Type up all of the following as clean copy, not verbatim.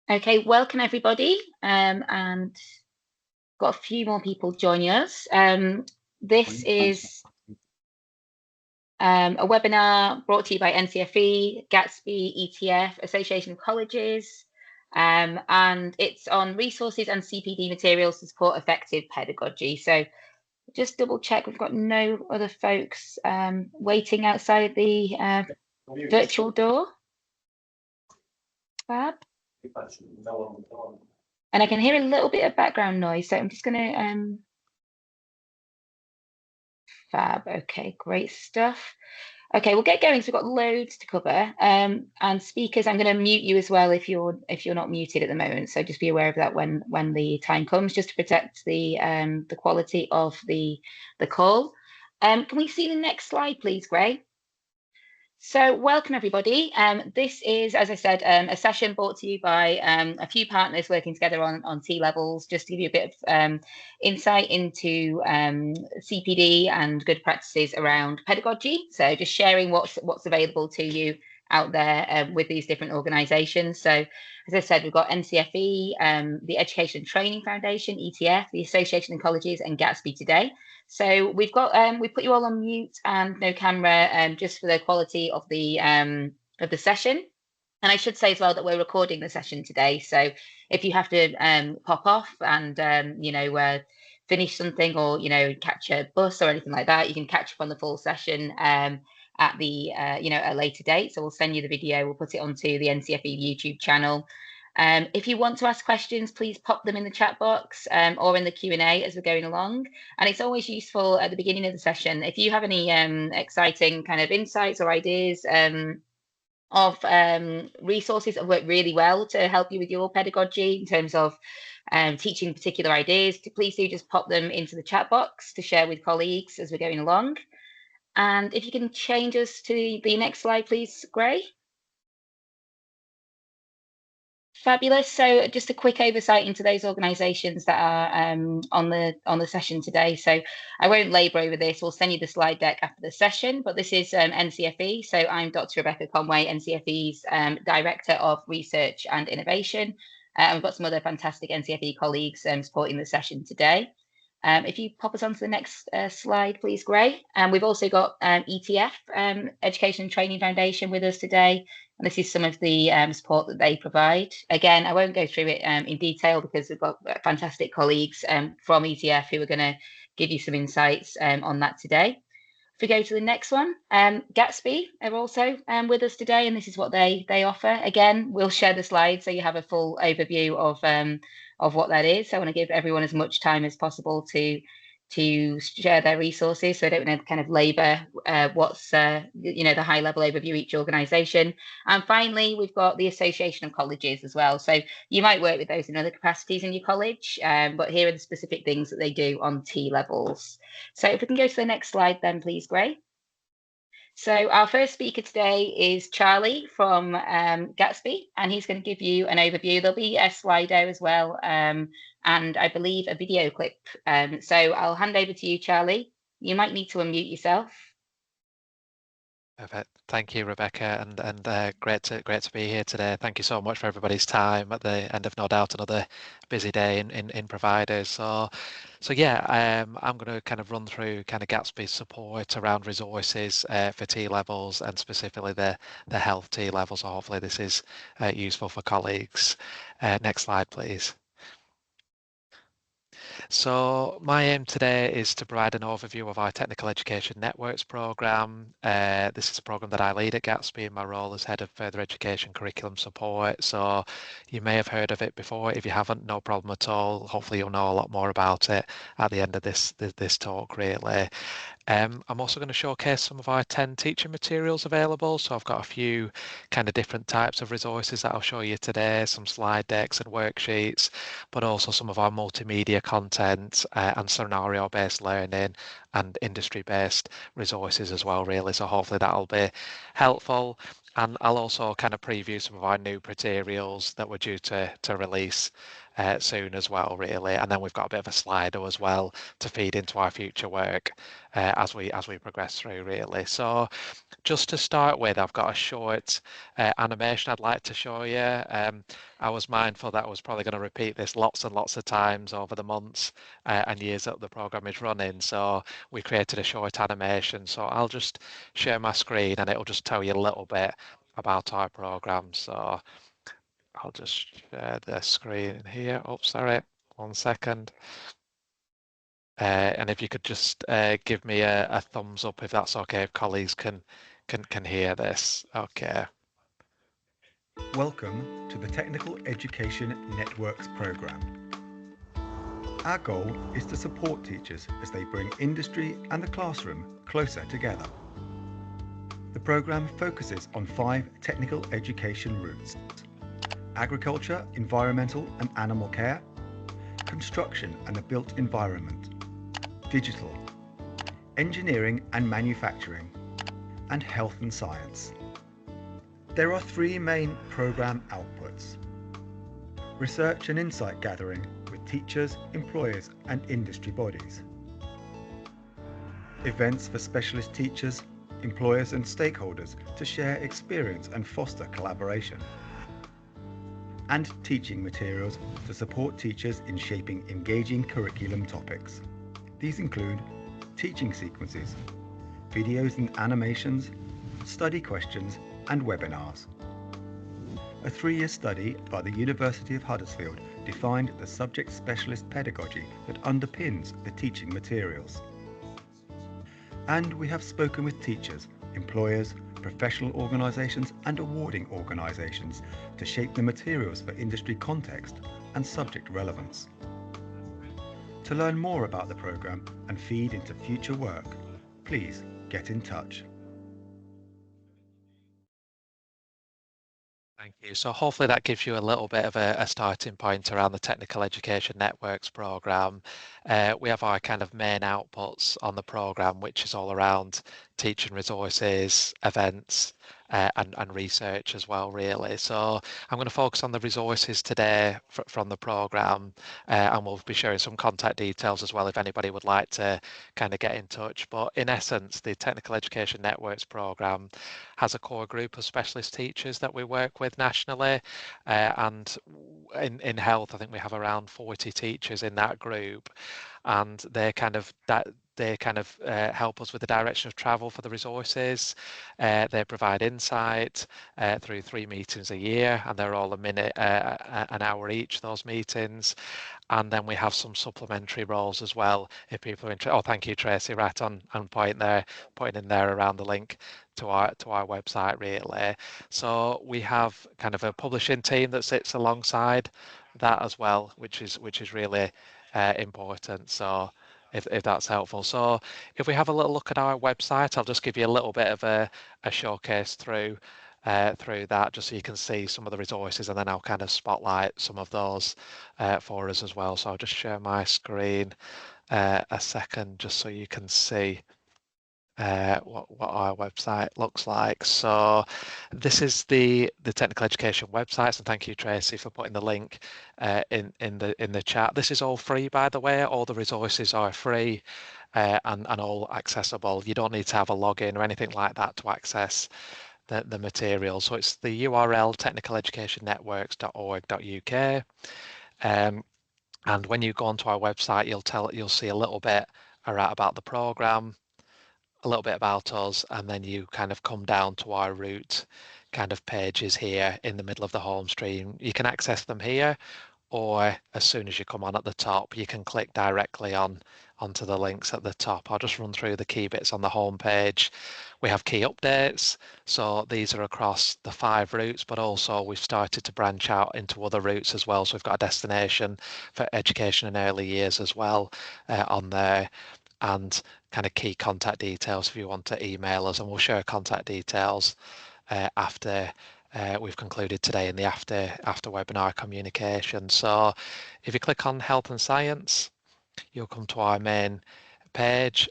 Okay, welcome everybody, and got a few more people joining us. This is a webinar brought to you by NCFE, Gatsby, ETF, Association of Colleges, and it's on resources and CPD materials to support effective pedagogy. So just double check we've got no other folks waiting outside the virtual door. Fab. And I can hear a little bit of background noise, so I'm just going to fab. Okay, great stuff. Okay, we'll get going. So we've got loads to cover. And speakers, I'm going to mute you as well if you're not muted at the moment. So just be aware of that when the time comes, just to protect the quality of the call. Can we see the next slide, please, Gray? So welcome everybody. This is, as I said, a session brought to you by a few partners working together on T levels, just to give you a bit of insight into CPD and good practices around pedagogy. So just sharing what's available to you out there with these different organisations. So as I said, we've got NCFE, the Education and Training Foundation, ETF, the Association of Colleges, and Gatsby today. So we've got we put you all on mute and no camera, just for the quality of the session. And I should say as well that we're recording the session today. So if you have to pop off and finish something, or catch a bus or anything like that, you can catch up on the full session at the a later date. So we'll send you the video. We'll put it onto the NCFE YouTube channel. If you want to ask questions, please pop them in the chat box or in the Q&A as we're going along. And it's always useful at the beginning of the session, if you have any exciting kind of insights or ideas of resources that work really well to help you with your pedagogy in terms of teaching particular ideas, please do just pop them into the chat box to share with colleagues as we're going along. And if you can change us to the next slide, please, Gray. Fabulous. So just a quick oversight into those organisations that are on the session today. So I won't labour over this. We'll send you the slide deck after the session. But this is NCFE. So I'm Dr. Rebecca Conway, NCFE's Director of Research and Innovation. We've got some other fantastic NCFE colleagues supporting the session today. If you pop us onto the next slide, please, Gray. We've also got ETF, Education and Training Foundation, with us today. And this is some of the support that they provide. Again, I won't go through it in detail because we've got fantastic colleagues from ETF who are going to give you some insights on that today. If we go to the next one, Gatsby are also with us today, and this is what they offer. Again, we'll share the slides so you have a full overview of what that is. So I want to give everyone as much time as possible to share their resources, so I don't want to kind of labour what's the high level overview of each organisation. And finally, we've got the Association of Colleges as well. So you might work with those in other capacities in your college, but here are the specific things that they do on T levels. So if we can go to the next slide then, please, Gray. So our first speaker today is Charlie from Gatsby, and he's going to give you an overview. There'll be a Slido as well, and I believe a video clip. So I'll hand over to you, Charlie. You might need to unmute yourself. Perfect. Thank you, Rebecca, and great to be here today. Thank you so much for everybody's time at the end of no doubt another busy day in providers. So yeah, I'm going to kind of run through kind of Gatsby's support around resources for T levels, and specifically the health T levels. So hopefully this is useful for colleagues. Next slide, please. So my aim today is to provide an overview of our Technical Education Networks programme. This is a programme that I lead at Gatsby in my role as Head of Further Education Curriculum Support. So you may have heard of it before. If you haven't, no problem at all. Hopefully you'll know a lot more about it at the end of this talk, really. I'm also going to showcase some of our 10 teaching materials available. So I've got a few kind of different types of resources that I'll show you today, some slide decks and worksheets, but also some of our multimedia content and scenario-based learning, and industry-based resources as well, really. So hopefully that'll be helpful. And I'll also kind of preview some of our new materials that we're due to release soon as well, really. And then we've got a bit of a Slido as well to feed into our future work as we progress through, really. So just to start with, I've got a short animation I'd like to show you. I was mindful that I was probably going to repeat this lots and lots of times over the months and years that the program is running. So we created a short animation. So I'll just share my screen and it'll just tell you a little bit about our program. So I'll just share the screen here. Oh, sorry, 1 second. And if you could just give me a thumbs up if that's okay, if colleagues can hear this. Okay. Welcome to the Technical Education Networks programme. Our goal is to support teachers as they bring industry and the classroom closer together. The programme focuses on 5 technical education routes: agriculture, environmental and animal care, construction and the built environment, digital, engineering and manufacturing, and health and science. There are 3 main programme outputs: research and insight gathering with teachers, employers and industry bodies, events for specialist teachers, employers and stakeholders to share experience and foster collaboration, and teaching materials to support teachers in shaping engaging curriculum topics. These include teaching sequences, videos and animations, study questions and webinars. A 3-year study by the University of Huddersfield defined the subject specialist pedagogy that underpins the teaching materials. And we have spoken with teachers, employers, professional organisations and awarding organisations to shape the materials for industry context and subject relevance. To learn more about the programme and feed into future work, please get in touch. Thank you. So hopefully that gives you a little bit of a starting point around the Technical Education Networks programme. We have our kind of main outputs on the programme, which is all around teaching resources, events, and research as well, really. So I'm going to focus on the resources today from the programme, and we'll be sharing some contact details as well if anybody would like to kind of get in touch. But in essence, the Technical Education Networks programme has a core group of specialist teachers that we work with nationally, and in health, I think we have around 40 teachers in that group, and they kind of help us with the direction of travel for the resources. They provide insight through 3 meetings a year, and they're all an hour each, those meetings. And then we have some supplementary roles as well if people are interested. Oh, thank you, Tracey, right on point there, pointing in there around the link to our website, really. So we have kind of a publishing team that sits alongside that as well, which is really important. So if that's helpful. So if we have a little look at our website, I'll just give you a little bit of a showcase through that, just so you can see some of the resources, and then I'll kind of spotlight some of those for us as well. So I'll just share my screen a second, just so you can see what our website looks like. So this is the technical education website, and thank you, Tracey, for putting the link in the chat. This is all free, by the way. All the resources are free and all accessible. You don't need to have a login or anything like that to access the material. So it's the URL technicaleducationnetworks.org.uk. And when you go onto our website, you'll see a little bit about the programme, a little bit about us, and then you kind of come down to our route kind of pages here in the middle of the home screen. You can access them here, or as soon as you come on at the top, you can click directly onto the links at the top. I'll just run through the key bits on the home page. We have key updates, so these are across the 5 routes, but also we've started to branch out into other routes as well. So we've got a destination for education in early years as well on there, and kind of key contact details if you want to email us, and we'll share contact details after we've concluded today in the after webinar communication. So if you click on health and science, you'll come to our main page.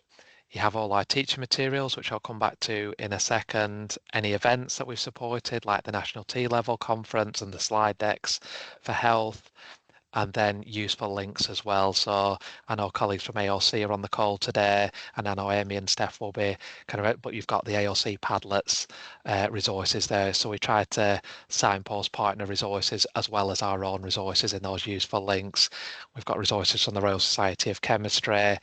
You have all our teaching materials, which I'll come back to in a second, any events that we've supported, like the National T-Level Conference and the slide decks for health, and then useful links as well. So I know colleagues from AOC are on the call today, and I know Amy and Steph will be but you've got the AOC Padlets resources there. So we try to signpost partner resources as well as our own resources in those useful links. We've got resources from the Royal Society of Chemistry,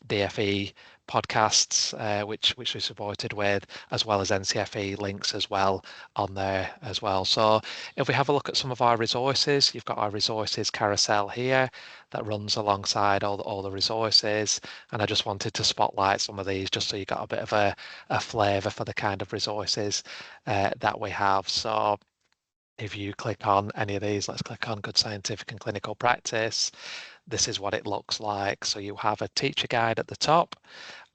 DFE podcasts, which we supported with, as well as NCFE links as well on there as well. So if we have a look at some of our resources, you've got our resources carousel here that runs alongside all the resources. And I just wanted to spotlight some of these just so you got a bit of a flavour for the kind of resources that we have. So if you click on any of these, let's click on Good Scientific and Clinical Practice. This is what it looks like. So you have a teacher guide at the top,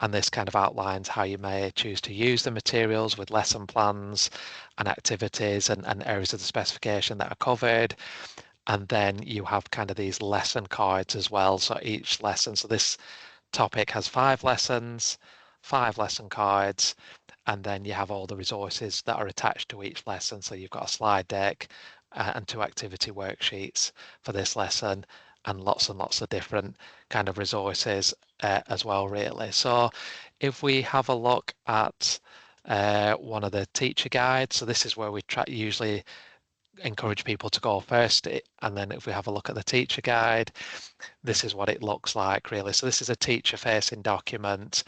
and this kind of outlines how you may choose to use the materials with lesson plans and activities and areas of the specification that are covered. And then you have kind of these lesson cards as well. So each lesson, so this topic has 5 lessons, 5 lesson cards, and then you have all the resources that are attached to each lesson. So you've got a slide deck and 2 activity worksheets for this lesson, and lots of different kind of resources as well, really. So if we have a look at one of the teacher guides, so this is where we usually encourage people to go first, and then if we have a look at the teacher guide, this is what it looks like, really. So this is a teacher facing document.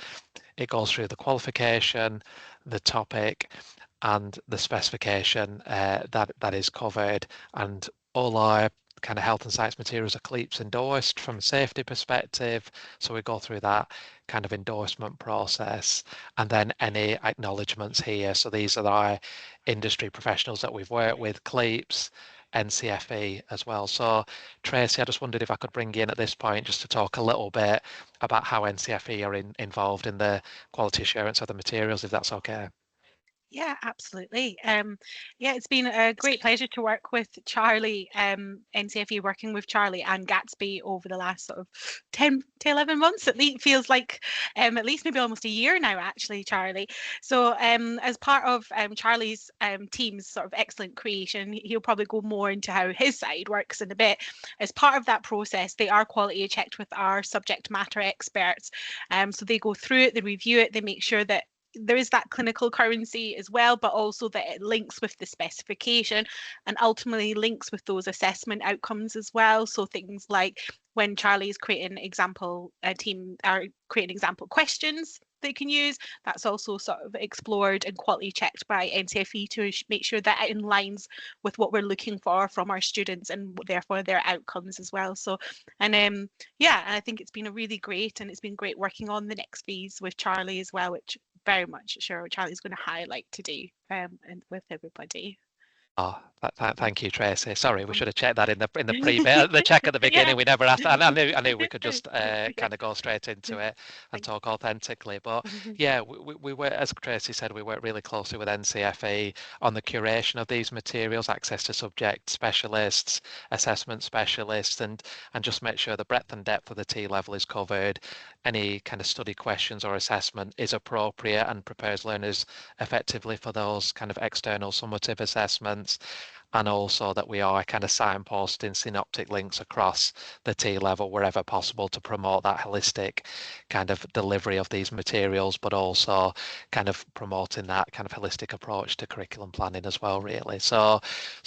It goes through the qualification, the topic, and the specification that is covered, and all our kind of health and science materials are CLEAPS endorsed from a safety perspective. So we go through that kind of endorsement process, and then any acknowledgements here. So these are our industry professionals that we've worked with, CLEAPS, NCFE as well. So Tracey, I just wondered if I could bring you in at this point just to talk a little bit about how NCFE are involved in the quality assurance of the materials, if that's okay. Yeah, absolutely. Yeah, it's been a great pleasure to work with Charlie, NCFE, working with Kerry-Ann Gatsby over the last sort of 10 to 11 months. At least feels like at least maybe almost a year now, actually, Charlie. So as part of Charlie's team's sort of excellent creation, he'll probably go more into how his side works in a bit. As part of that process, they are quality checked with our subject matter experts. So they go through it, they review it, they make sure that there is that clinical currency as well, but also that it links with the specification and ultimately links with those assessment outcomes as well. So things like when Charlie's creating example questions they can use, that's also sort of explored and quality checked by NCFE to make sure that it aligns with what we're looking for from our students and therefore their outcomes as well. So, and yeah, I think it's been a really great, and it's been great working on the next phase with Charlie as well, which very much sure Charlie's going to highlight today and with everybody. Oh, thank you, Tracey. Sorry, we should have checked that in the the check at the beginning. Yeah. We never asked. I knew we could just kind of go straight into it and talk authentically. But yeah, we were, as Tracey said, we work really closely with NCFE on the curation of these materials, access to subject specialists, assessment specialists, and just make sure the breadth and depth of the T-level is covered. Any kind of study questions or assessment is appropriate and prepares learners effectively for those kind of external summative assessments. And also that we are kind of signposting synoptic links across the T-level wherever possible to promote that holistic kind of delivery of these materials, but also kind of promoting that kind of holistic approach to curriculum planning as well, really. So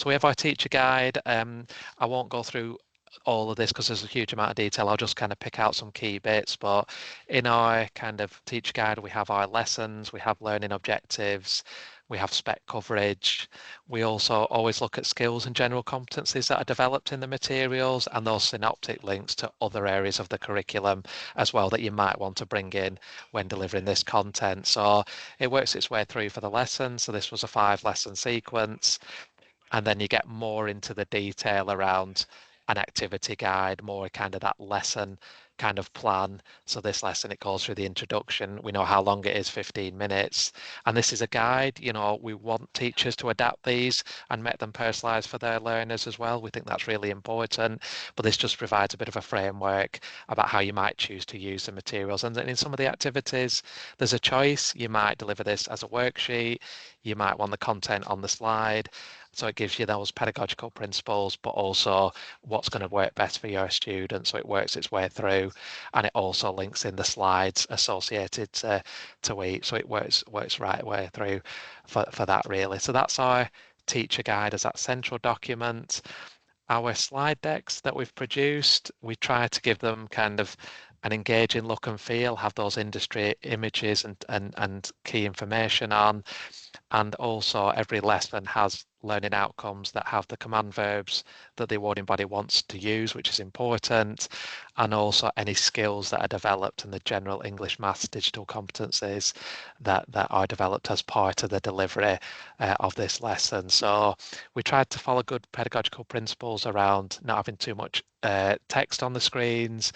we have our teacher guide. I won't go through all of this because there's a huge amount of detail. I'll just kind of pick out some key bits, but in our kind of teacher guide, we have our lessons, we have learning objectives, we have spec coverage. We also always look at skills and general competencies that are developed in the materials and those synoptic links to other areas of the curriculum as well that you might want to bring in when delivering this content. So it works its way through for the lesson. So this was a 5-lesson sequence. And then you get more into the detail around an activity guide, more kind of that lesson kind of plan. So this lesson, it goes through the introduction. We know how long it is, 15 minutes. And this is a guide. You know, we want teachers to adapt these and make them personalised for their learners as well. We think that's really important. But this just provides a bit of a framework about how you might choose to use the materials. And then in some of the activities, there's a choice. You might deliver this as a worksheet. You might want the content on the slide. So it gives you those pedagogical principles, but also what's going to work best for your student. So it works its way through, and it also links in the slides associated to each. So it works right way through for that really. So that's our teacher guide as that central document. Our slide decks that we've produced, we try to give them kind of an engaging look and feel, have those industry images and key information on. And also every lesson has learning outcomes that have the command verbs that the awarding body wants to use, which is important, and also any skills that are developed and the general English, maths, digital competencies that are developed as part of the delivery of this lesson. So we tried to follow good pedagogical principles around not having too much text on the screens,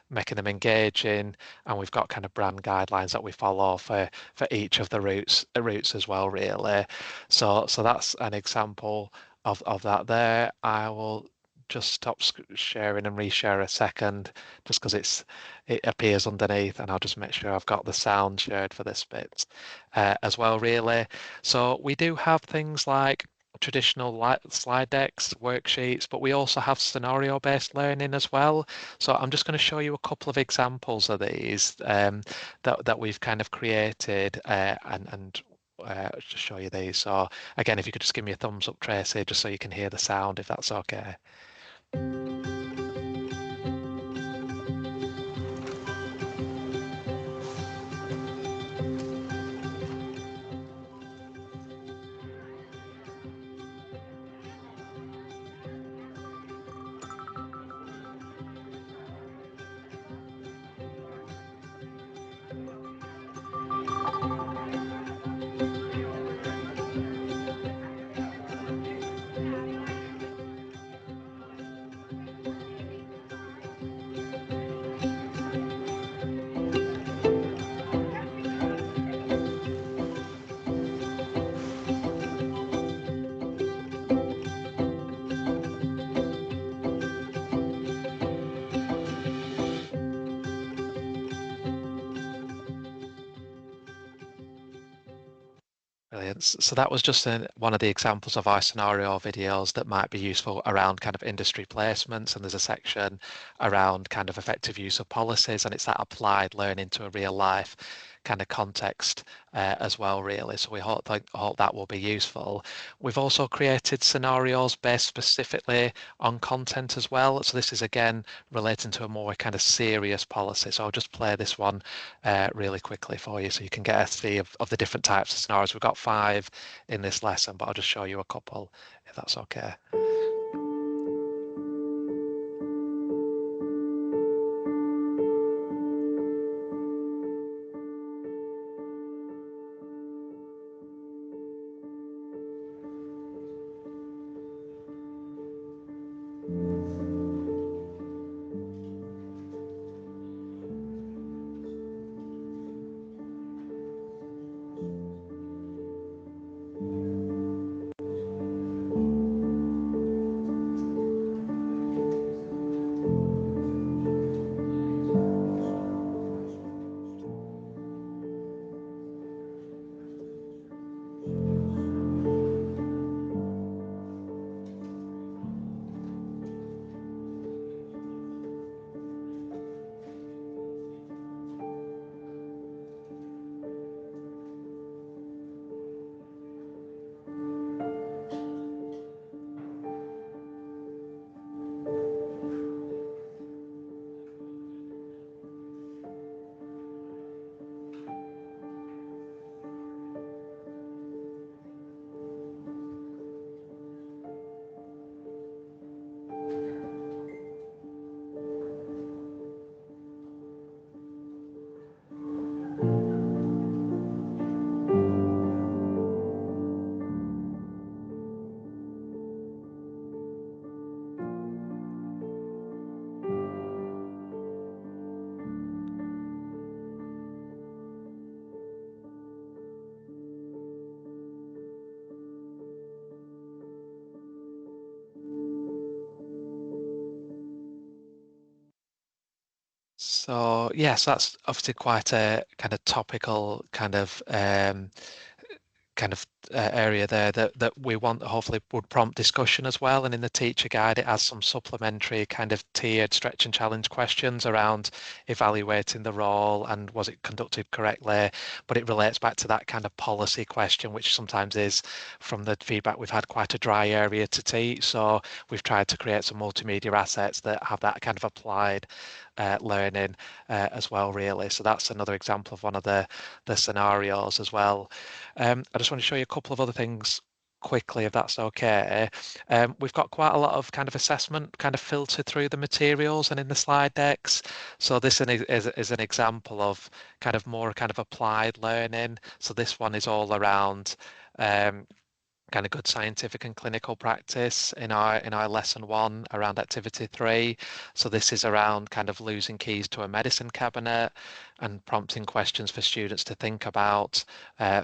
making them engaging, and we've got kind of brand guidelines that we follow for each of the routes as well, really. So that's an example of that there. I will just stop sharing and reshare a second, just because it appears underneath, and I'll just make sure I've got the sound shared for this bit as well, really. So we do have things like traditional slide decks, worksheets, but we also have scenario-based learning as well. So I'm just going to show you a couple of examples of these that we've kind of created and just show you these. So again, if you could just give me a thumbs up, Tracey, just so you can hear the sound, if that's okay. Brilliant. So that was just one of the examples of our scenario videos that might be useful around kind of industry placements. And there's a section around kind of effective use of policies, and it's that applied learning to a real life kind of context as well, really. So we hope that will be useful. We've also created scenarios based specifically on content as well. So this is again relating to a more kind of serious policy. So I'll just play this one really quickly for you so you can get a see of the different types of scenarios. We've got 5 in this lesson, but I'll just show you a couple if that's okay. So yes, that's obviously quite a kind of topical kind of area there that we want hopefully would prompt discussion as well. And in the teacher guide, it has some supplementary kind of tiered stretch and challenge questions around evaluating the role and was it conducted correctly. But it relates back to that kind of policy question, which sometimes is, from the feedback we've had, quite a dry area to teach. So we've tried to create some multimedia assets that have that kind of applied learning as well, really. So that's another example of one of the scenarios as well. I just want to show you a couple of other things quickly, if that's okay. We've got quite a lot of kind of assessment kind of filtered through the materials and in the slide decks. So this is an example of kind of more kind of applied learning. So this one is all around kind of good scientific and clinical practice in our lesson 1 around activity 3. So this is around kind of losing keys to a medicine cabinet and prompting questions for students to think about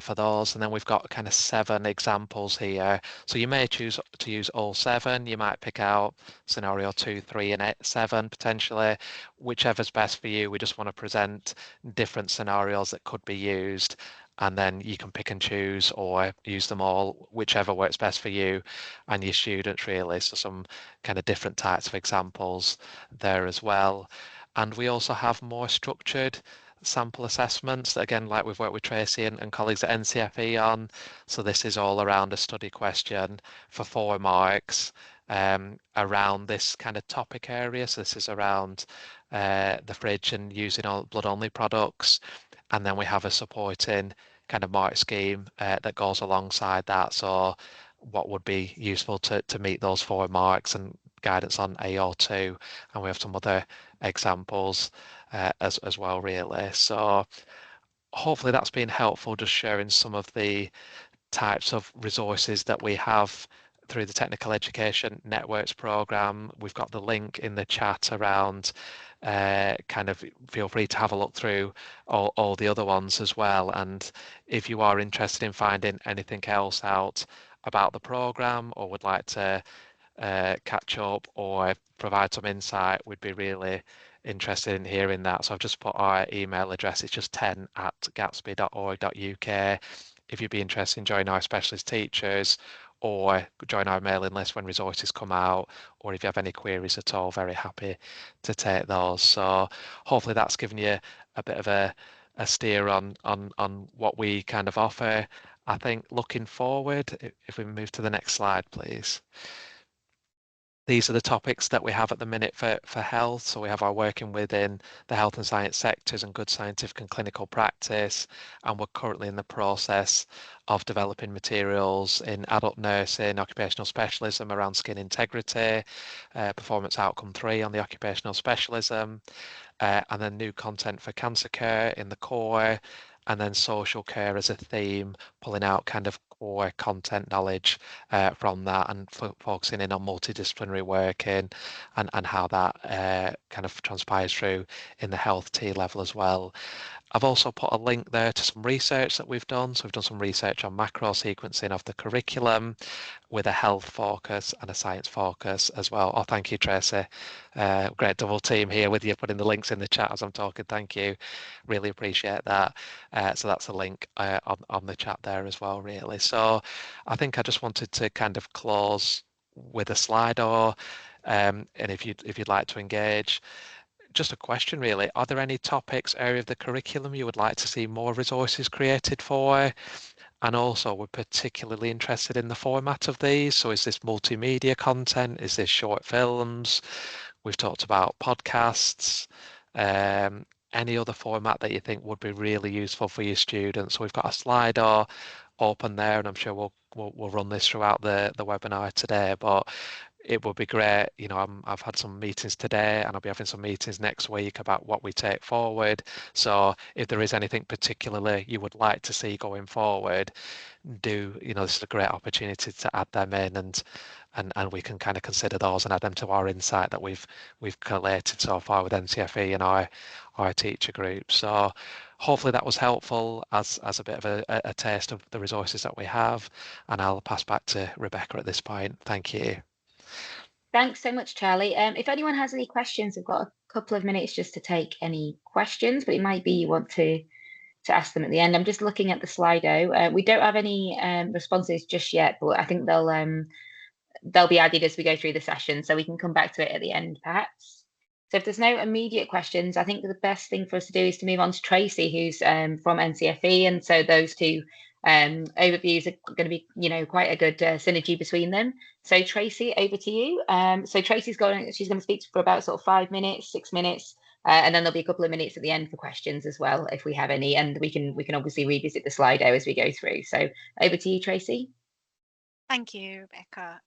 for those. And then we've got kind of 7 examples here. So you may choose to use all 7. You might pick out scenario 2, 3, and 7 potentially, whichever's best for you. We just want to present different scenarios that could be used, and then you can pick and choose or use them all, whichever works best for you and your students, really. So some kind of different types of examples there as well. And we also have more structured sample assessments that, again, like we've worked with Tracey and colleagues at NCFE on. So this is all around a study question for 4 marks around this kind of topic area. So this is around the fridge and using all blood-only products. And then we have a supporting kind of mark scheme that goes alongside that. So what would be useful to meet those 4 marks and guidance on AO2. And we have some other examples as well, really. So hopefully that's been helpful, just sharing some of the types of resources that we have through the Technical Education Networks programme. We've got the link in the chat around, kind of feel free to have a look through all the other ones as well. And if you are interested in finding anything else out about the programme or would like to catch up or provide some insight, we'd be really interested in hearing that. So I've just put our email address. It's just 10@gatsby.org.uk. If you'd be interested in joining our specialist teachers or join our mailing list when resources come out, or if you have any queries at all, very happy to take those. So hopefully that's given you a bit of a steer on what we kind of offer. I think looking forward, if we move to the next slide, please. These are the topics that we have at the minute for health. So we have our working within the health and science sectors and good scientific and clinical practice. And we're currently in the process of developing materials in adult nursing, occupational specialism around skin integrity, performance outcome 3 on the occupational specialism, and then new content for cancer care in the core, and then social care as a theme, pulling out kind of core content knowledge from that and focusing in on multidisciplinary working and how that kind of transpires through in the health T level as well. I've also put a link there to some research that we've done. So we've done some research on macro sequencing of the curriculum with a health focus and a science focus as well. Oh, thank you, Tracey. Great double team here with you, putting the links in the chat as I'm talking. Thank you. Really appreciate that. So that's a link on the chat there as well, really. So I think I just wanted to kind of close with a Slido. And if you'd like to engage, just a question really, are there any topics, area of the curriculum you would like to see more resources created for? And also we're particularly interested in the format of these. So is this multimedia content? Is this short films? We've talked about podcasts. Any other format that you think would be really useful for your students? So we've got a Slido open there, and I'm sure we'll run this throughout the webinar today, but it would be great. You know, I've had some meetings today and I'll be having some meetings next week about what we take forward. So if there is anything particularly you would like to see going forward, this is a great opportunity to add them in and we can kind of consider those and add them to our insight that we've collated so far with NCFE and our teacher group. So hopefully that was helpful as a bit of a taste of the resources that we have. And I'll pass back to Rebecca at this point. Thank you. Thanks so much, Charlie. If anyone has any questions, we've got a couple of minutes just to take any questions, but it might be you want to ask them at the end. I'm just looking at the Slido. We don't have any responses just yet, but I think they'll be added as we go through the session, so we can come back to it at the end, perhaps. So if there's no immediate questions, I think the best thing for us to do is to move on to Tracey, who's from NCFE, and so those two overviews are going to be, quite a good synergy between them. So Tracey, over to you. So Tracey's she's going to speak for about sort of 5 minutes, 6 minutes, and then there'll be a couple of minutes at the end for questions as well, if we have any, and we can obviously revisit the Slido as we go through. So over to you, Tracey. Thank you, Rebecca.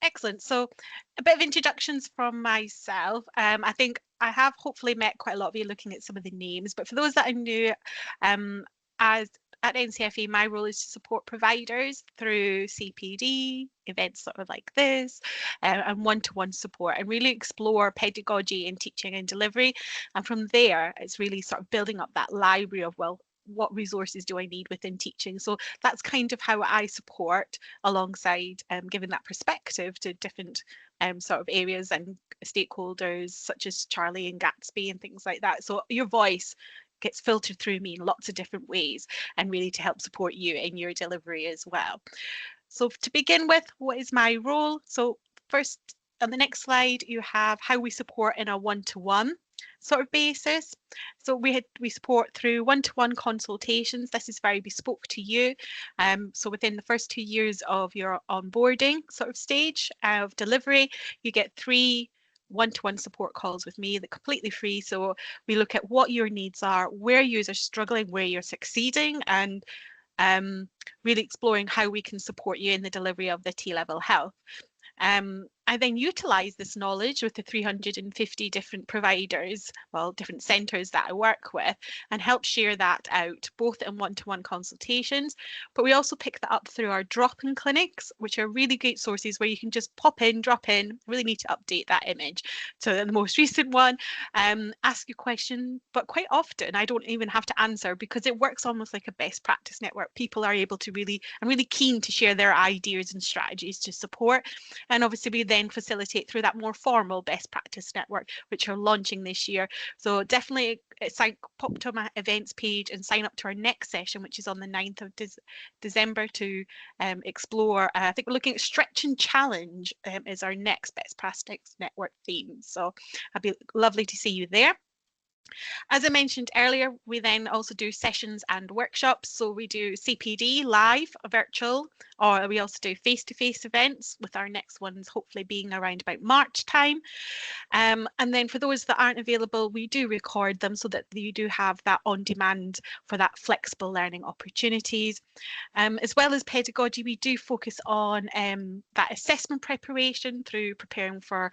Excellent. So a bit of introductions from myself. I think I have hopefully met quite a lot of you looking at some of the names, but for those that are new, as at NCFE, my role is to support providers through CPD, events sort of like this, and one-to-one support, and really explore pedagogy in teaching and delivery. And from there, it's really sort of building up that library of, well, what resources do I need within teaching? So that's kind of how I support alongside giving that perspective to different sort of areas and stakeholders such as Charlie and Gatsby and things like that. So your voice gets filtered through me in lots of different ways, and really to help support you in your delivery as well. So to begin with, what is my role? So first, on the next slide, you have how we support in a one-to-one sort of basis. So we support through one-to-one consultations. This is very bespoke to you. So within the first 2 years of your onboarding sort of stage of delivery, you get 3 one-to-one support calls with me. They're completely free. So we look at what your needs are, where you're struggling, where you're succeeding, and really exploring how we can support you in the delivery of the T-level health. I then utilise this knowledge with the 350 different providers, well, different centres that I work with, and help share that out, both in one-to-one consultations, but we also pick that up through our drop-in clinics, which are really great sources where you can just pop in, drop in, really need to update that image. So the most recent one, ask a question, but quite often I don't even have to answer because it works almost like a best practice network. People are able to I'm really keen to share their ideas and strategies to support. And obviously we then facilitate through that more formal best practice network, which are launching this year. So definitely pop to my events page and sign up to our next session, which is on the 9th of December to explore. I think we're looking at stretch and challenge is our next best practice network theme. So I'd be lovely to see you there. As I mentioned earlier, we then also do sessions and workshops. So we do CPD live, virtual, or we also do face-to-face events, with our next ones hopefully being around about March time. And then for those that aren't available, we do record them so that you do have that on demand for that flexible learning opportunities. As well as pedagogy, we do focus on that assessment preparation through preparing for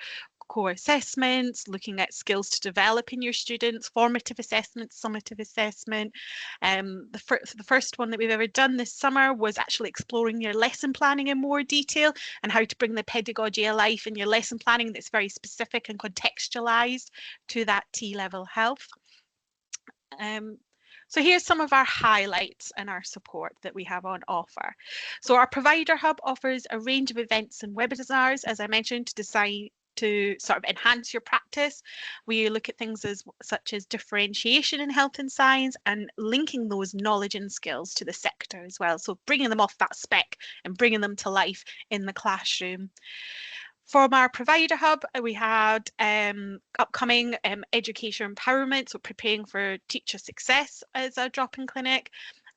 core assessments, looking at skills to develop in your students, formative assessment, summative assessment. The first one that we've ever done this summer was actually exploring your lesson planning in more detail and how to bring the pedagogy alive in your lesson planning that's very specific and contextualized to that T-level health. So here's some of our highlights and our support that we have on offer. So our Provider Hub offers a range of events and webinars, as I mentioned, to sort of enhance your practice. We look at things such as differentiation in health and science and linking those knowledge and skills to the sector as well. So bringing them off that spec and bringing them to life in the classroom. From our Provider Hub, we had upcoming education empowerment, so preparing for teacher success as a drop-in clinic.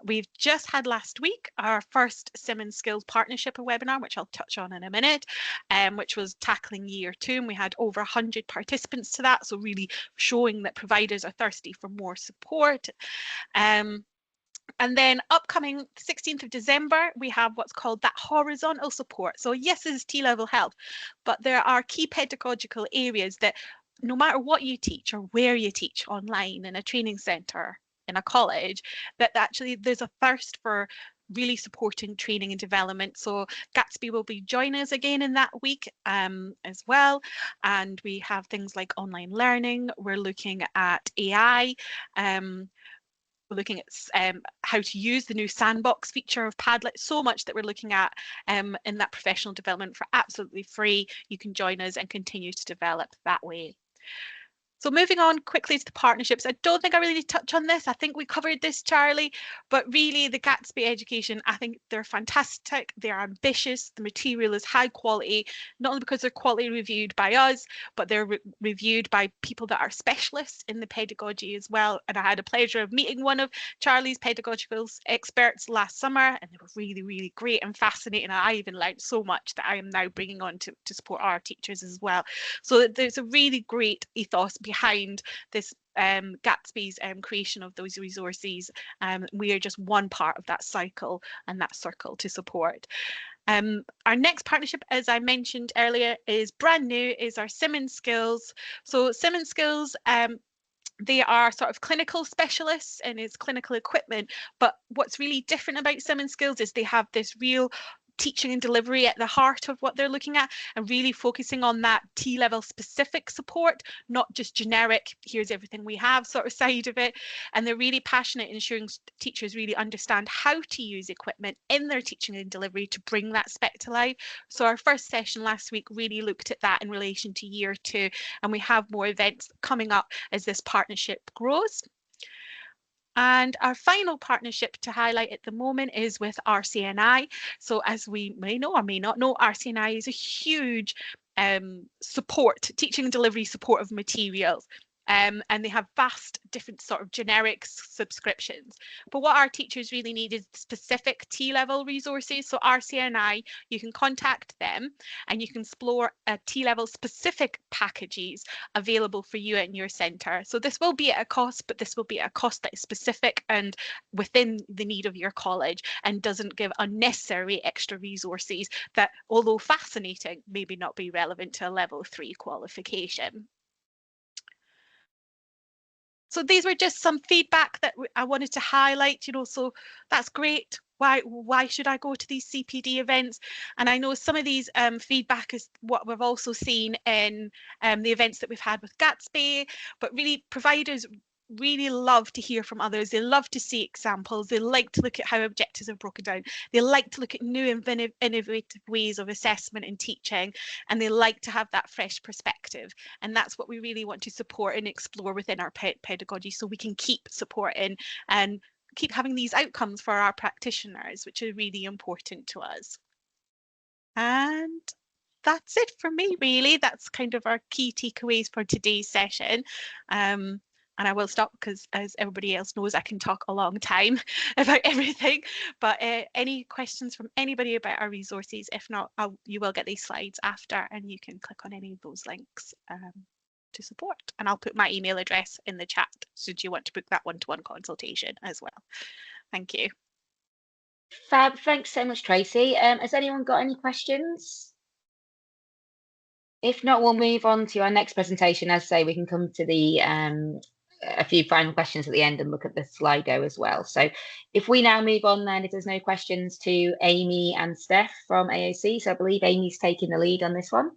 We've just had last week our first Sim and Skills Partnership webinar, which I'll touch on in a minute, which was tackling year 2, and we had over 100 participants to that, so really showing that providers are thirsty for more support. And then upcoming 16th of December, we have what's called that horizontal support. So yes, this is T-level health, but there are key pedagogical areas that no matter what you teach or where you teach, online, in a training centre, in a college, that actually there's a thirst for really supporting training and development. So Gatsby will be joining us again in that week as well. And we have things like online learning. We're looking at AI. We're looking at how to use the new sandbox feature of Padlet. So much that we're looking at in that professional development for absolutely free. You can join us and continue to develop that way. So moving on quickly to the partnerships, I don't think I really need to touch on this. I think we covered this, Charlie, but really the Gatsby education, I think they're fantastic. They're ambitious. The material is high quality, not only because they're quality reviewed by us, but they're reviewed by people that are specialists in the pedagogy as well. And I had a pleasure of meeting one of Charlie's pedagogical experts last summer, and they were really, really great and fascinating. And I even learned so much that I am now bringing on to support our teachers as well. So there's a really great ethos behind this Gatsby's creation of those resources. We are just one part of that cycle and that circle to support. Our next partnership, as I mentioned earlier, is brand new, is our Simmons Skills. So Simmons Skills, they are sort of clinical specialists and it's clinical equipment. But what's really different about Simmons Skills is they have this real teaching and delivery at the heart of what they're looking at, and really focusing on that T-level specific support, not just generic, here's everything we have sort of side of it. And they're really passionate in ensuring teachers really understand how to use equipment in their teaching and delivery to bring that spec to life. So our first session last week really looked at that in relation to year 2, and we have more events coming up as this partnership grows. And our final partnership to highlight at the moment is with RCNI. So as we may know or may not know, RCNI is a huge teaching and delivery support of materials. And they have vast different sort of generic subscriptions. But what our teachers really need is specific T-level resources. So RCNI, you can contact them and you can explore T-level specific packages available for you in your centre. So this will be at a cost, but this will be at a cost that is specific and within the need of your college and doesn't give unnecessary extra resources that, although fascinating, maybe not be relevant to a level 3 qualification. So these were just some feedback that I wanted to highlight, you know, so that's great. Why should I go to these CPD events? And I know some of these feedback is what we've also seen in the events that we've had with Gatsby, but really providers really love to hear from others. They love to see examples. They like to look at how objectives are broken down. They like to look at new innovative ways of assessment and teaching, and they like to have that fresh perspective. And that's what we really want to support and explore within our pedagogy, so we can keep supporting and keep having these outcomes for our practitioners, which are really important to us. And that's it for me, really. That's kind of our key takeaways for today's session. And I will stop because, as everybody else knows, I can talk a long time about everything. But any questions from anybody about our resources? If not, you will get these slides after, and you can click on any of those links to support. And I'll put my email address in the chat should you want to book that one-to-one consultation as well. Thank you. Fab, thanks so much, Tracey. Has anyone got any questions? If not, we'll move on to our next presentation. As I say, we can come to the a few final questions at the end and look at the Slido as well. So if we now move on then, if there's no questions, to Amy and Steph from AOC. So I believe Amy's taking the lead on this one.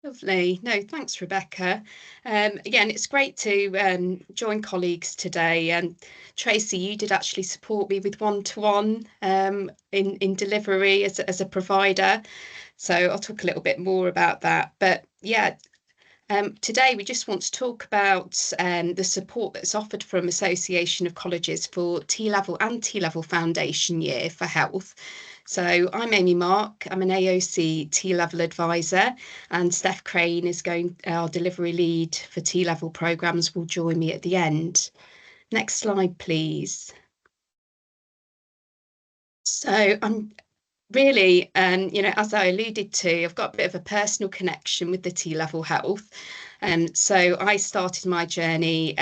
Lovely. No, thanks, Rebecca. Again, it's great to join colleagues today. And Tracey, you did actually support me with one-to-one in delivery as a provider. So I'll talk a little bit more about that. But yeah, today we just want to talk about the support that's offered from Association of Colleges for T-level and T-level foundation year for health. So I'm Amy Mark, I'm an AOC T-level advisor, and Steph Crane is our delivery lead for T-level programmes, will join me at the end. Next slide, please. So I'm really, you know, as I alluded to, I've got a bit of a personal connection with the T-level health. So I started my journey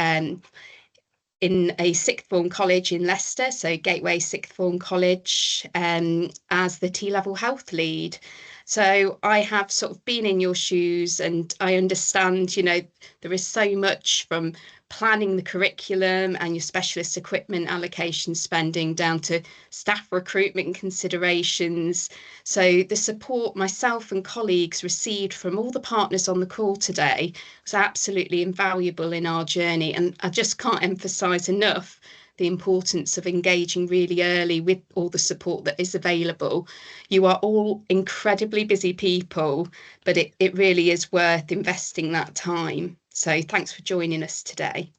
in a sixth form college in Leicester, so Gateway Sixth Form College, as the T-level health lead. So I have sort of been in your shoes, and I understand, you know, there is so much from planning the curriculum and your specialist equipment allocation spending down to staff recruitment considerations. So the support myself and colleagues received from all the partners on the call today was absolutely invaluable in our journey. And I just can't emphasize enough the importance of engaging really early with all the support that is available. You are all incredibly busy people, but it really is worth investing that time. So thanks for joining us today.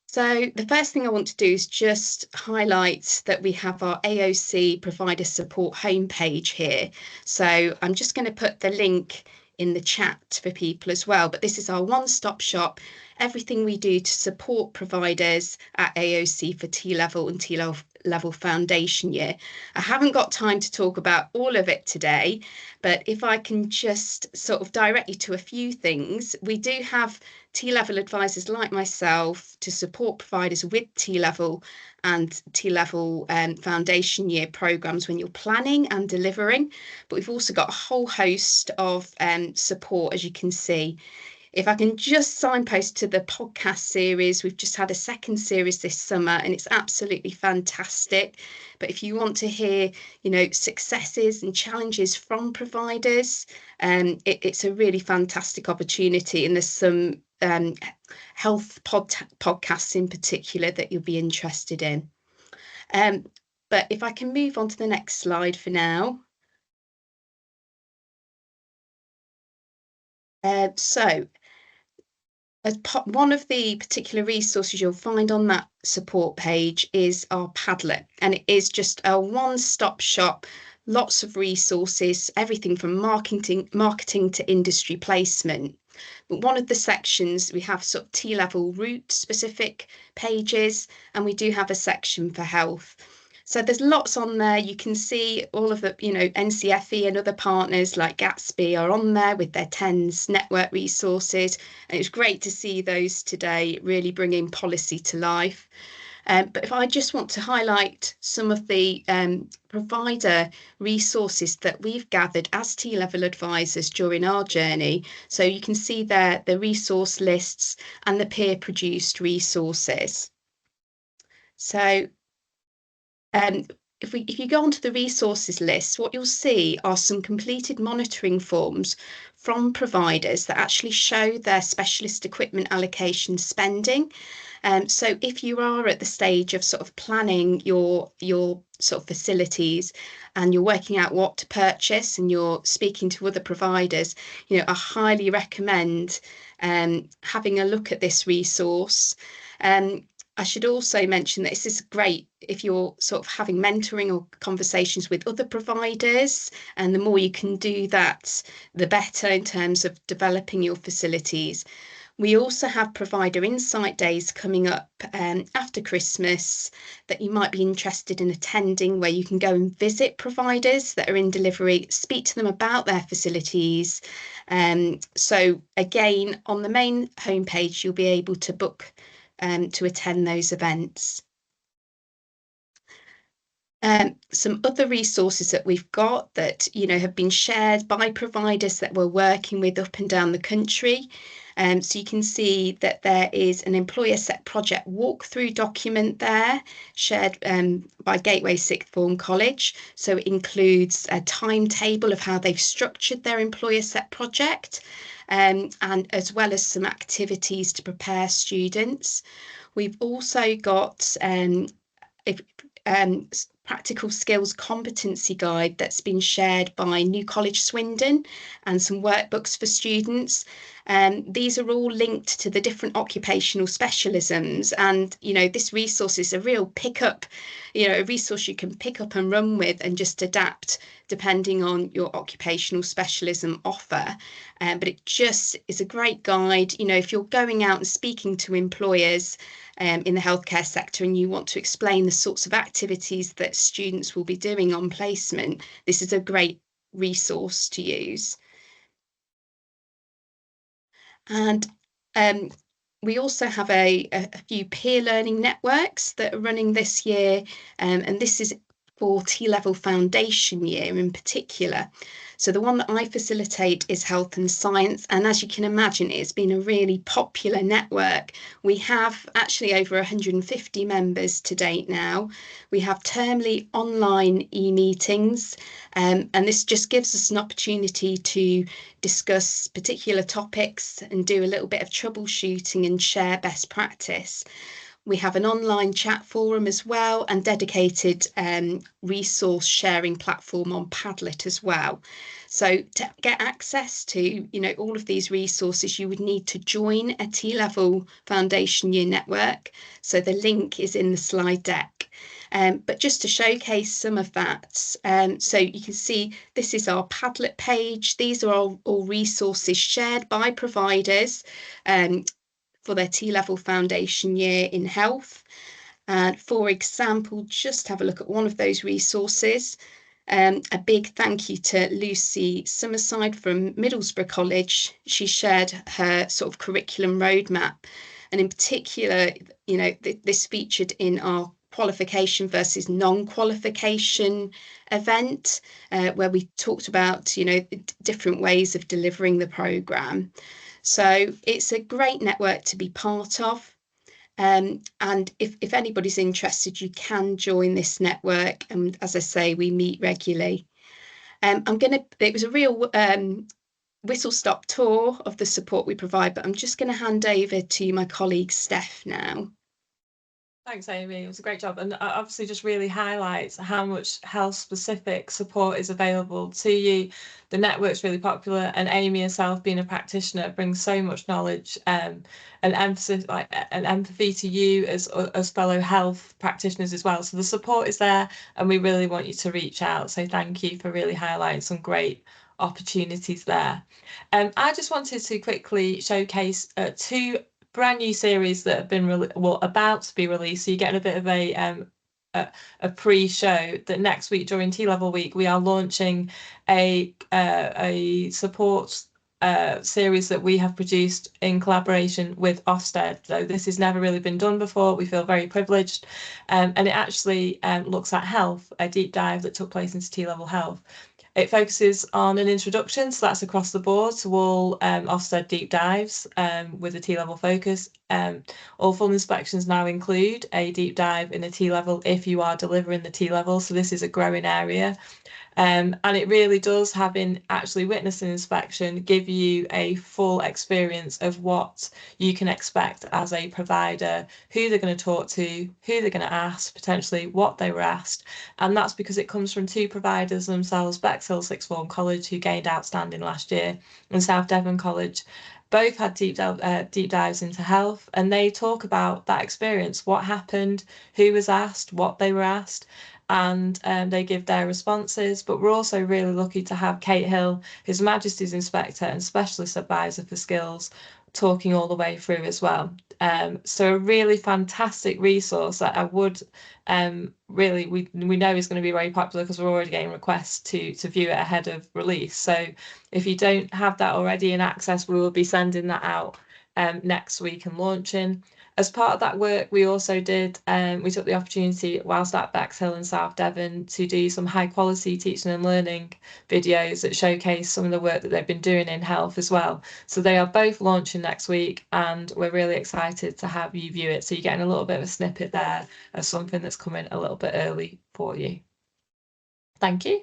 So the first thing I want to do is just highlight that we have our AOC provider support homepage here. So I'm just going to put the link in the chat for people as well, but this is our one-stop shop, everything we do to support providers at AOC for T-level and T-level foundation year. I haven't got time to talk about all of it today, but if I can just sort of direct you to a few things, we do have T-level advisors like myself to support providers with T-level and T-level foundation year programs when you're planning and delivering, but we've also got a whole host of support, as you can see. If I can just signpost to the podcast series, we've just had a second series this summer and it's absolutely fantastic. But if you want to hear, you know, successes and challenges from providers, it's a really fantastic opportunity, and there's some health podcasts in particular that you'll be interested in. But if I can move on to the next slide for now. So as one of the particular resources you'll find on that support page is our Padlet, and it is just a one-stop shop, lots of resources, everything from marketing to industry placement. But one of the sections, we have sort of T-level route specific pages, and we do have a section for health. So there's lots on there. You can see all of the, you know, NCFE and other partners like Gatsby are on there with their TENS network resources. And it was great to see those today, really bringing policy to life. But if I just want to highlight some of the provider resources that we've gathered as T-level advisors during our journey. So you can see there the resource lists and the peer-produced resources. So if you go onto the resources list, what you'll see are some completed monitoring forms from providers that actually show their specialist equipment allocation spending. So if you are at the stage of sort of planning your sort of facilities and you're working out what to purchase and you're speaking to other providers, you know, I highly recommend having a look at this resource. I should also mention that this is great if you're sort of having mentoring or conversations with other providers, and the more you can do that, the better in terms of developing your facilities. We also have provider insight days coming up after Christmas that you might be interested in attending, where you can go and visit providers that are in delivery, speak to them about their facilities. So again, on the main homepage, you'll be able to book to attend those events. Some other resources that we've got that, you know, have been shared by providers that we're working with up and down the country. So you can see that there is an employer set project walkthrough document there shared by Gateway Sixth Form College. So it includes a timetable of how they've structured their employer set project, and as well as some activities to prepare students. We've also got practical skills competency guide that's been shared by New College Swindon and some workbooks for students. These are all linked to the different occupational specialisms, and you know, this resource is a real pickup, you know, a resource you can pick up and run with and just adapt depending on your occupational specialism offer. But it just is a great guide, you know, if you're going out and speaking to employers in the healthcare sector and you want to explain the sorts of activities that students will be doing on placement, this is a great resource to use. And we also have a few peer learning networks that are running this year, and this is for T-level foundation year in particular. So the one that I facilitate is Health and Science, and as you can imagine, it's been a really popular network. We have actually over 150 members to date now. We have termly online e-meetings, and this just gives us an opportunity to discuss particular topics and do a little bit of troubleshooting and share best practice. We have an online chat forum as well, and dedicated resource sharing platform on Padlet as well. So to get access to, you know, all of these resources, you would need to join a T-level foundation year network. So the link is in the slide deck. But just to showcase some of that, so you can see this is our Padlet page. These are all resources shared by providers for their T-level foundation year in health. And for example, just have a look at one of those resources. A big thank you to Lucy Summerside from Middlesbrough College. She shared her sort of curriculum roadmap. And in particular, you know, this featured in our qualification versus non-qualification event, where we talked about, you know, different ways of delivering the programme. So it's a great network to be part of. And if anybody's interested, you can join this network. And as I say, we meet regularly. It was a real whistle-stop tour of the support we provide, but I'm just going to hand over to my colleague Steph now. Thanks, Amy. It was a great job, and obviously just really highlights how much health-specific support is available to you. The network's really popular, and Amy herself, being a practitioner, brings so much knowledge and emphasis, like an empathy to you as fellow health practitioners as well. So the support is there, and we really want you to reach out. So thank you for really highlighting some great opportunities there. I just wanted to quickly showcase two brand new series that have been about to be released. So you're getting a bit of a pre-show that next week during T-level week we are launching a support series that we have produced in collaboration with Ofsted. So this has never really been done before. We feel very privileged, and it actually looks at health, a deep dive that took place into T-level health. It focuses on an introduction, so that's across the board, to all Ofsted deep dives with a T-level focus. All full inspections now include a deep dive in a T-level if you are delivering the T-level, so this is a growing area. And it really does, having actually witnessed an inspection, give you a full experience of what you can expect as a provider, who they're going to talk to, who they're going to ask, potentially what they were asked. And that's because it comes from two providers themselves, Bexhill Sixth Form College, who gained outstanding last year, and South Devon College. Both had deep dives into health, and they talk about that experience, what happened, who was asked, what they were asked, and they give their responses. But we're also really lucky to have Kate Hill, His Majesty's Inspector and Specialist Advisor for Skills, talking all the way through as well. So a really fantastic resource that I would really, we know is going to be very popular because we're already getting requests to view it ahead of release. So if you don't have that already in access, we will be sending that out next week and launching. As part of that work, we also did, we took the opportunity whilst at Bexhill and South Devon to do some high quality teaching and learning videos that showcase some of the work that they've been doing in health as well. So they are both launching next week, and we're really excited to have you view it. So you're getting a little bit of a snippet there of something that's coming a little bit early for you. Thank you.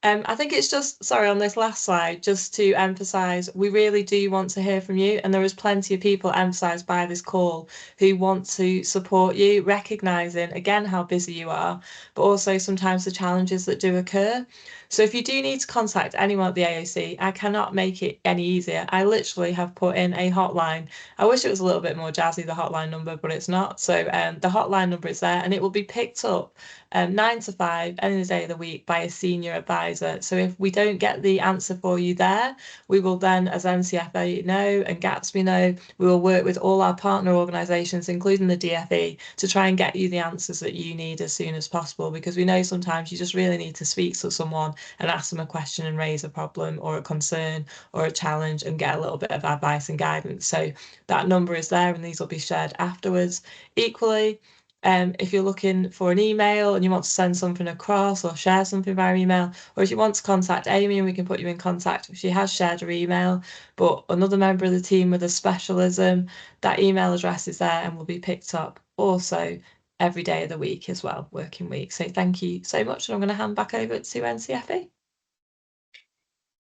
I think it's just, sorry, on this last slide, just to emphasise, we really do want to hear from you, and there is plenty of people emphasised by this call who want to support you, recognising, again, how busy you are, but also sometimes the challenges that do occur. So if you do need to contact anyone at the AOC, I cannot make it any easier. I literally have put in a hotline. I wish it was a little bit more jazzy, the hotline number, but it's not. So the hotline number is there, and it will be picked up 9 to 5 any day of the week by a senior advisor. So if we don't get the answer for you there, we will then, as NCFE know and Gatsby know, we will work with all our partner organisations, including the DFE, to try and get you the answers that you need as soon as possible, because we know sometimes you just really need to speak to someone and ask them a question and raise a problem or a concern or a challenge and get a little bit of advice and guidance. So that number is there, and these will be shared afterwards. Equally, if you're looking for an email and you want to send something across or share something via email, or if you want to contact Amy and we can put you in contact, she has shared her email, but another member of the team with a specialism, that email address is there and will be picked up also every day of the week as well, working week. So thank you so much, and I'm going to hand back over to NCFE.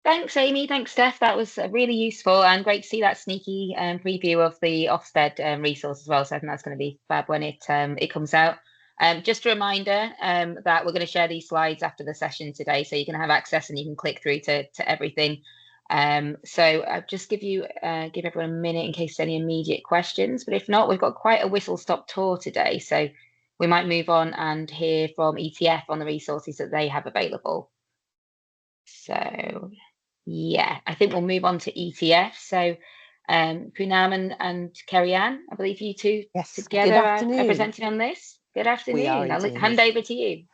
Thanks, Amy. Thanks, Steph. That was really useful and great to see that sneaky preview of the Ofsted resource as well. So I think that's going to be fab when it comes out. Just a reminder that we're going to share these slides after the session today, so you can have access and you can click through to everything. So I'll just give everyone a minute in case there's any immediate questions. But if not, we've got quite a whistle-stop tour today, so we might move on and hear from ETF on the resources that they have available. So yeah, I think we'll move on to ETF. So Punam and Kerry-Ann, I believe you two together are presenting on this. Good afternoon. I'll hand over to you.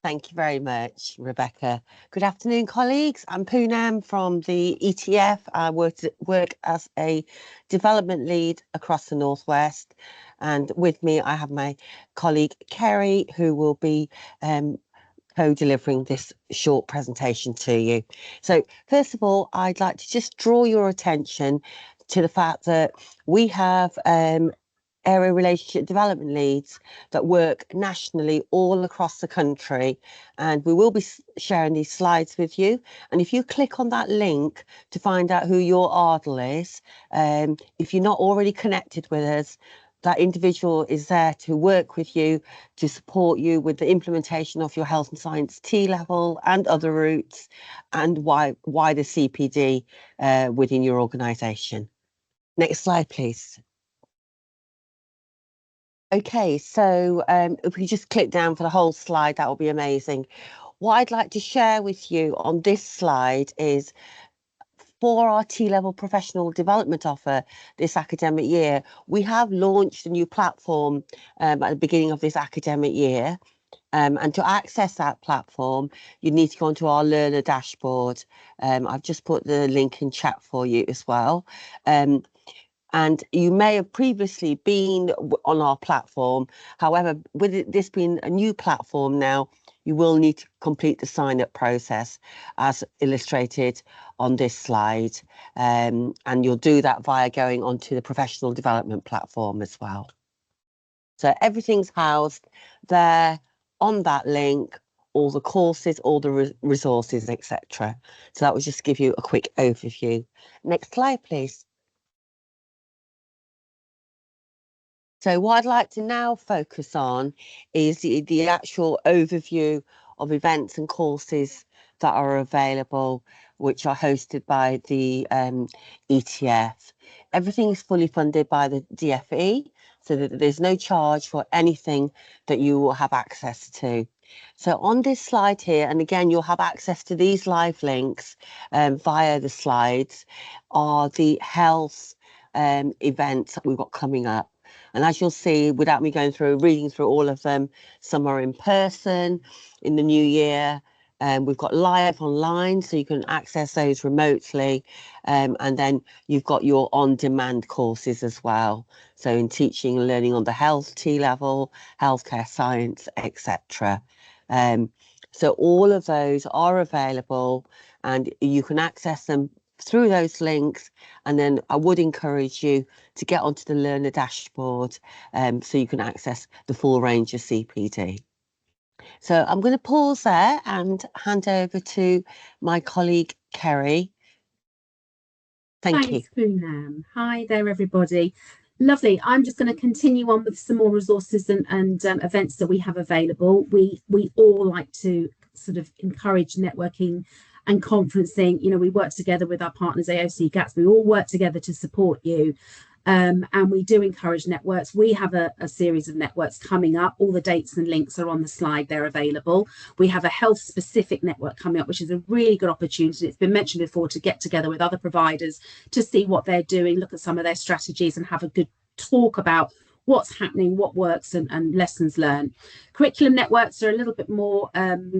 Thank you very much, Rebecca. Good afternoon, colleagues. I'm Punam from the ETF. I work as a development lead across the Northwest. And with me, I have my colleague, Kerry, who will be co-delivering this short presentation to you. So first of all, I'd like to just draw your attention to the fact that we have area relationship development leads that work nationally all across the country, and we will be sharing these slides with you. And if you click on that link to find out who your ARDL is, if you're not already connected with us, that individual is there to work with you, to support you with the implementation of your health and science T-level and other routes, and wider CPD within your organisation. Next slide, please. Okay, so if we just click down for the whole slide, that will be amazing. What I'd like to share with you on this slide is, for our T-level professional development offer this academic year, we have launched a new platform at the beginning of this academic year. And to access that platform, you need to go onto our learner dashboard. I've just put the link in chat for you as well. And you may have previously been on our platform. However, with this being a new platform now, you will need to complete the sign-up process as illustrated on this slide. And you'll do that via going onto the professional development platform as well. So everything's housed there on that link, all the courses, all the resources, etc. So that will just give you a quick overview. Next slide, please. So what I'd like to now focus on is the actual overview of events and courses that are available, which are hosted by the ETF. Everything is fully funded by the DFE, so that there's no charge for anything that you will have access to. So on this slide here, and again, you'll have access to these live links via the slides, are the health events that we've got coming up. And as you'll see, without me reading through all of them, some are in person in the new year. We've got live online, so you can access those remotely. And then you've got your on-demand courses as well. So in teaching and learning on the health T-level, healthcare science, etc. So all of those are available and you can access them through those links. And then I would encourage you to get onto the learner dashboard so you can access the full range of CPD. So I'm going to pause there and hand over to my colleague Kerry. Thanks, you. Punam. Hi there, everybody. Lovely. I'm just going to continue on with some more resources and events that we have available. We all like to sort of encourage networking and conferencing. You know, we work together with our partners, AOC, Gatsby. We all work together to support you. And we do encourage networks. We have a series of networks coming up. All the dates and links are on the slide. They're available. We have a health specific network coming up, which is a really good opportunity. It's been mentioned before, to get together with other providers to see what they're doing, look at some of their strategies and have a good talk about what's happening, what works and lessons learned. Curriculum networks are a little bit more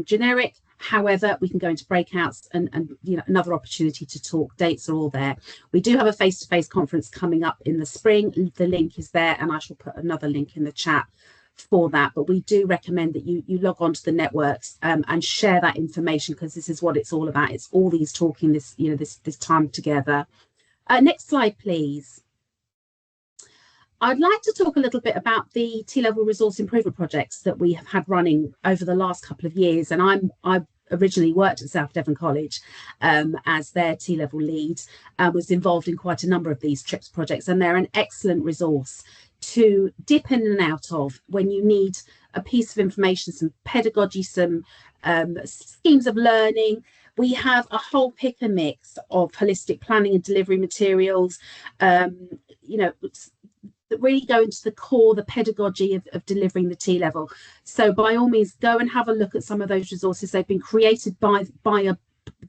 generic. However, we can go into breakouts and you know, another opportunity to talk. Dates are all there. We do have a face-to-face conference coming up in the spring. The link is there, and I shall put another link in the chat for that. But we do recommend that you log on to the networks and share that information, because this is what it's all about. It's all these talking this time together. Next slide, please. I'd like to talk a little bit about the T-level resource improvement projects that we have had running over the last couple of years. And originally worked at South Devon College as their T-level lead, and was involved in quite a number of these TRIPS projects, and they're an excellent resource to dip in and out of when you need a piece of information, some pedagogy, some schemes of learning. We have a whole pick and mix of holistic planning and delivery materials, you know, that really go into the core, the pedagogy of delivering the T-level. So by all means, go and have a look at some of those resources. They've been created by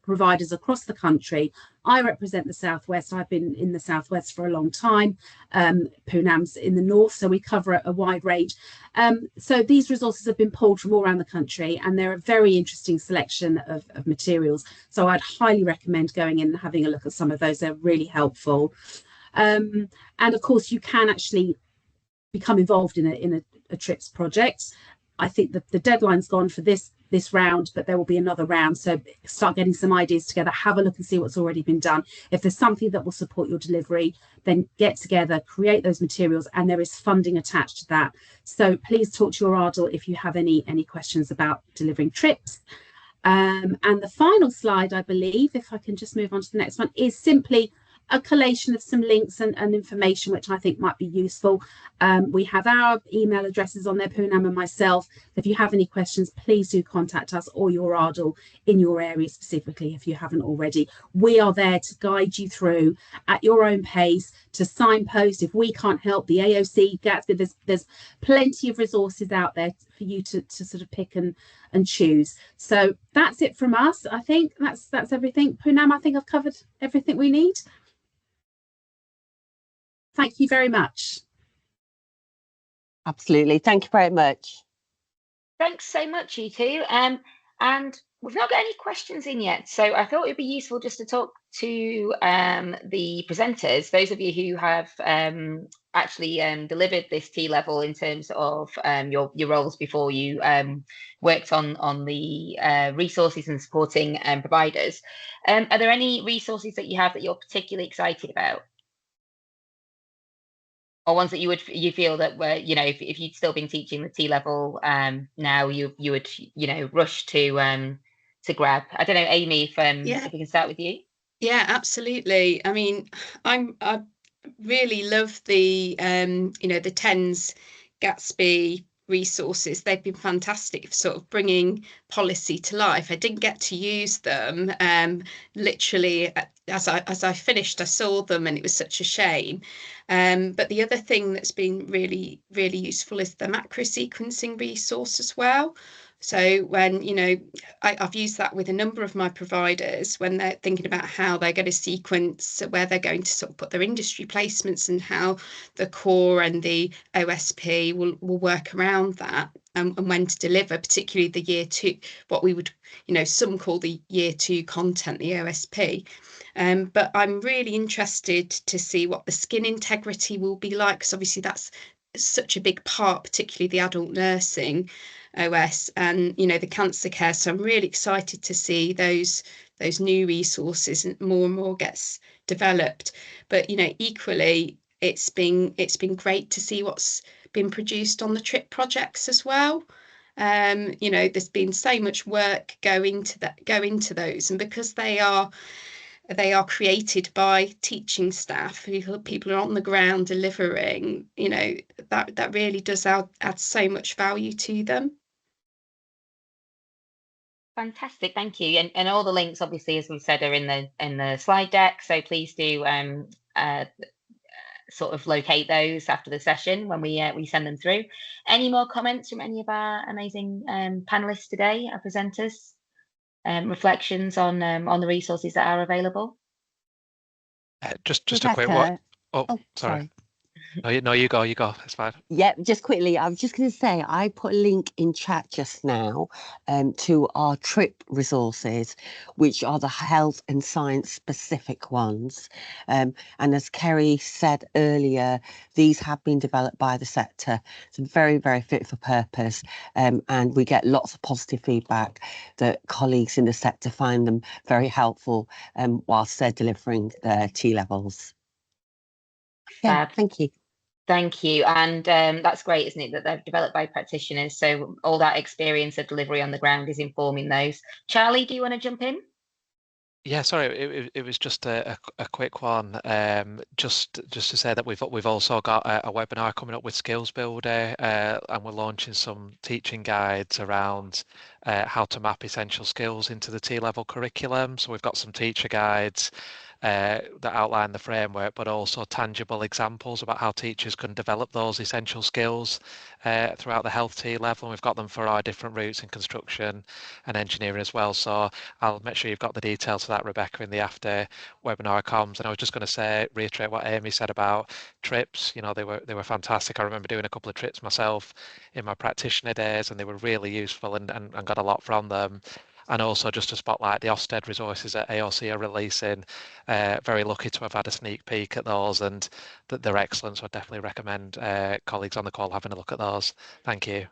providers across the country. I represent the Southwest. I've been in the Southwest for a long time. Punam's in the North, so we cover a wide range. So these resources have been pulled from all around the country, and they're a very interesting selection of materials. So I'd highly recommend going in and having a look at some of those. They're really helpful. And of course, you can actually become involved in a TRIPS project. I think that the deadline's gone for this round, but there will be another round. So start getting some ideas together, have a look and see what's already been done. If there's something that will support your delivery, then get together, create those materials, and there is funding attached to that. So please talk to your ARDL if you have any questions about delivering TRIPS. And the final slide, I believe, if I can just move on to the next one, is simply a collation of some links and information which I think might be useful. We have our email addresses on there, Punam and myself. If you have any questions, please do contact us or your ARDL in your area specifically if you haven't already. We are there to guide you through at your own pace, to signpost. If we can't help, the AOC, Gatsby, there's plenty of resources out there for you to sort of pick and choose. So that's it from us. I think that's everything. Punam, I think I've covered everything we need. Thank you very much. Absolutely. Thank you very much. Thanks so much, you two. And we've not got any questions in yet, so I thought it'd be useful just to talk to the presenters, those of you who have actually delivered this T-level in terms of your roles before you worked on the resources and supporting providers. Are there any resources that you have that you're particularly excited about? Or ones that you feel that were, you know, if you'd still been teaching the T-level now, you would, you know, rush to grab? I don't know, Amy, if we can start with you. Yeah, absolutely. I mean, I really love the you know, the TENS Gatsby resources. They've been fantastic for sort of bringing policy to life. I didn't get to use them. Literally, as I finished, I saw them and it was such a shame. But the other thing that's been really, really useful is the macro sequencing resource as well. So when, you know, I've used that with a number of my providers when they're thinking about how they're going to sequence, where they're going to sort of put their industry placements and how the core and the OSP will work around that, and when to deliver, particularly the year two, what we would, you know, some call the year two content, the OSP. But I'm really interested to see what the skin integrity will be like, because obviously that's such a big part, particularly the adult nursing OS and, you know, the cancer care. So I'm really excited to see those new resources and more gets developed. But, you know, equally, it's been great to see what's been produced on the TRIP projects as well. You know, there's been so much work go into those, and because they are created by teaching staff, people are on the ground delivering, you know, that really does add so much value to them. Fantastic, thank you. And all the links, obviously, as we said, are in the slide deck. So please do sort of locate those after the session when we send them through. Any more comments from any of our amazing panelists today, our presenters? Reflections on the resources that are available? Just a quick one. Oh, sorry. No, you go. It's fine. Yeah, just quickly, I was just going to say, I put a link in chat just now to our TRIP resources, which are the health and science specific ones. And as Kerry said earlier, these have been developed by the sector. So very, very fit for purpose. And we get lots of positive feedback that colleagues in the sector find them very helpful whilst they're delivering their T-levels. Yeah, thank you. Thank you. And that's great, isn't it, that they're developed by practitioners. So all that experience of delivery on the ground is informing those. Charlie, do you want to jump in? Yeah, sorry, it was just a quick one. Just to say that we've also got a webinar coming up with Skills Builder, and we're launching some teaching guides around how to map essential skills into the T-level curriculum. So we've got some teacher guides that outline the framework, but also tangible examples about how teachers can develop those essential skills throughout the health T-level. And we've got them for our different routes in construction and engineering as well. So I'll make sure you've got the details of that, Rebecca, in the after webinar comms. And I was just going to say, reiterate what Amy said about trips. You know, they were fantastic. I remember doing a couple of trips myself in my practitioner days, and they were really useful and got a lot from them. And also just to spotlight the Ofsted resources that AOC are releasing. Very lucky to have had a sneak peek at those, and that they're excellent. So I definitely recommend colleagues on the call having a look at those. Thank you.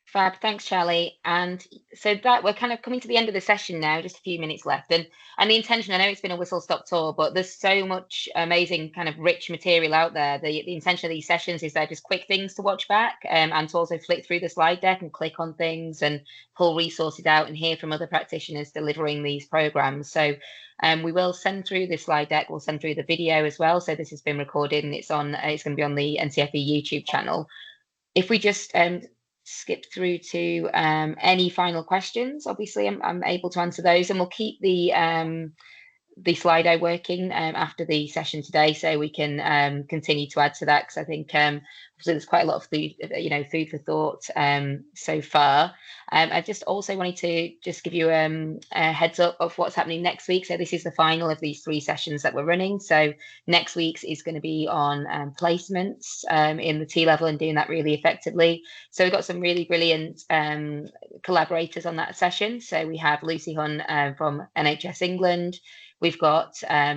Fab, thanks, Charlie. And so that we're kind of coming to the end of the session now, just a few minutes left. And the intention, I know it's been a whistle-stop tour, but there's so much amazing kind of rich material out there. The intention of these sessions is they're just quick things to watch back, and to also flick through the slide deck and click on things and pull resources out and hear from other practitioners delivering these programs. So we will send through the slide deck, we'll send through the video as well. So this has been recorded and it's going to be on the NCFE YouTube channel. If we just skip through to any final questions, obviously I'm able to answer those, and we'll keep the Slido working after the session today, so we can continue to add to that, because I think obviously there's quite a lot of food for thought so far. I just also wanted to just give you a heads up of what's happening next week. So this is the final of these 3 sessions that we're running. So next week's is going to be on placements in the T-level and doing that really effectively. So we've got some really brilliant collaborators on that session. So we have Lucy Hunn from NHS England. We've got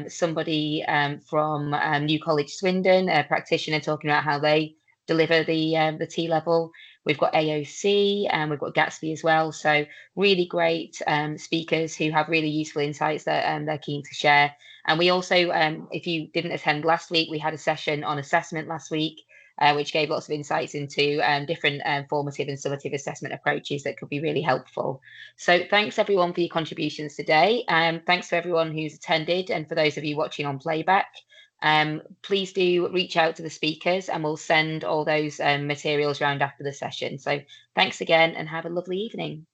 somebody from New College Swindon, a practitioner, talking about how they deliver the T-level. We've got AOC and we've got Gatsby as well. So really great speakers who have really useful insights that they're keen to share. And we also, if you didn't attend last week, we had a session on assessment last week, which gave lots of insights into different formative and summative assessment approaches that could be really helpful. So thanks everyone for your contributions today. Thanks to everyone who's attended, and for those of you watching on playback. Please do reach out to the speakers and we'll send all those materials around after the session. So thanks again and have a lovely evening.